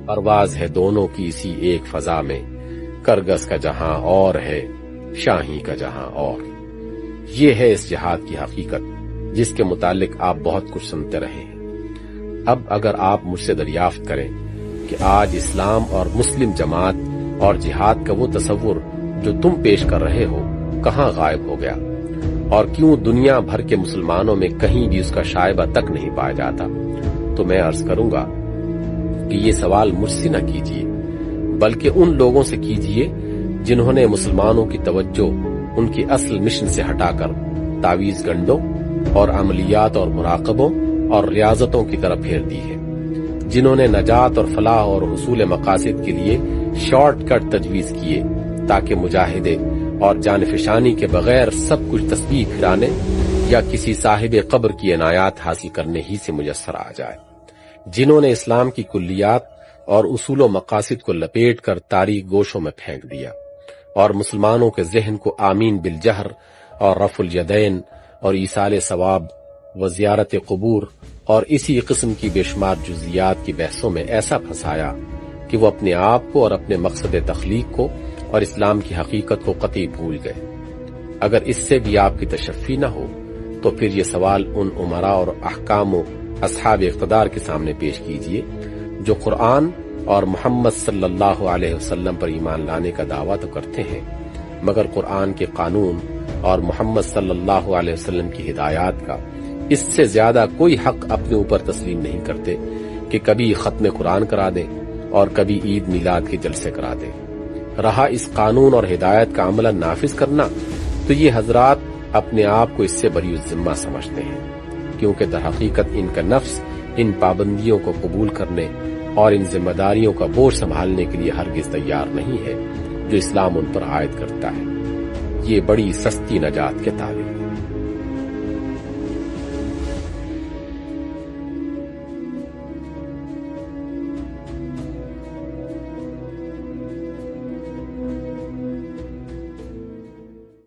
پرواز ہے دونوں کی اسی ایک فضا میں، کرگس کا جہاں اور ہے، شاہی کا جہاں اور۔ یہ ہے اس جہاد کی حقیقت جس کے متعلق آپ بہت کچھ سنتے رہے ہیں۔ اب اگر آپ مجھ سے دریافت کریں کہ آج اسلام اور مسلم جماعت اور جہاد کا وہ تصور جو تم پیش کر رہے ہو کہاں غائب ہو گیا، اور کیوں دنیا بھر کے مسلمانوں میں کہیں بھی اس کا شائبہ تک نہیں پایا جاتا، تو میں عرض کروں گا کہ یہ سوال مجھ سے نہ کیجیے بلکہ ان لوگوں سے کیجیے جنہوں نے مسلمانوں کی توجہ ان کی اصل مشن سے ہٹا کر تعویذ گنڈوں اور عملیات اور مراقبوں اور ریاضتوں کی طرف پھیر دی ہے، جنہوں نے نجات اور فلاح اور حصول مقاصد کے لیے شارٹ کٹ تجویز کیے تاکہ مجاہدے اور جانفشانی کے بغیر سب کچھ تسبیح پھرانے یا کسی صاحب قبر کی عنایات حاصل کرنے ہی سے میسر آ جائے، جنہوں نے اسلام کی کلیات اور اصول و مقاصد کو لپیٹ کر تاریک گوشوں میں پھینک دیا اور مسلمانوں کے ذہن کو آمین بالجہر اور رفع الیدین اور ایصال ثواب و زیارت قبور اور اسی قسم کی بے شمار جزیات کی بحثوں میں ایسا پھنسایا کہ وہ اپنے آپ کو اور اپنے مقصد تخلیق کو اور اسلام کی حقیقت کو قطعی بھول گئے۔ اگر اس سے بھی آپ کی تشفی نہ ہو تو پھر یہ سوال ان عمراء اور احکام و اصحاب اقتدار کے سامنے پیش کیجیے جو قرآن اور محمد صلی اللہ علیہ وسلم پر ایمان لانے کا دعویٰ تو کرتے ہیں مگر قرآن کے قانون اور محمد صلی اللہ علیہ وسلم کی ہدایات کا اس سے زیادہ کوئی حق اپنے اوپر تسلیم نہیں کرتے کہ کبھی ختم قرآن کرا دیں اور کبھی عید میلاد کے جلسے کرا دیں۔ رہا اس قانون اور ہدایت کا عمل نافذ کرنا تو یہ حضرات اپنے آپ کو اس سے بری الذمہ سمجھتے ہیں، کیونکہ در حقیقت ان کا نفس ان پابندیوں کو قبول کرنے اور ان ذمہ داریوں کا بوجھ سنبھالنے کے لیے ہرگز تیار نہیں ہے جو اسلام ان پر عائد کرتا ہے۔ یہ بڑی سستی نجات کے طالب ہیں۔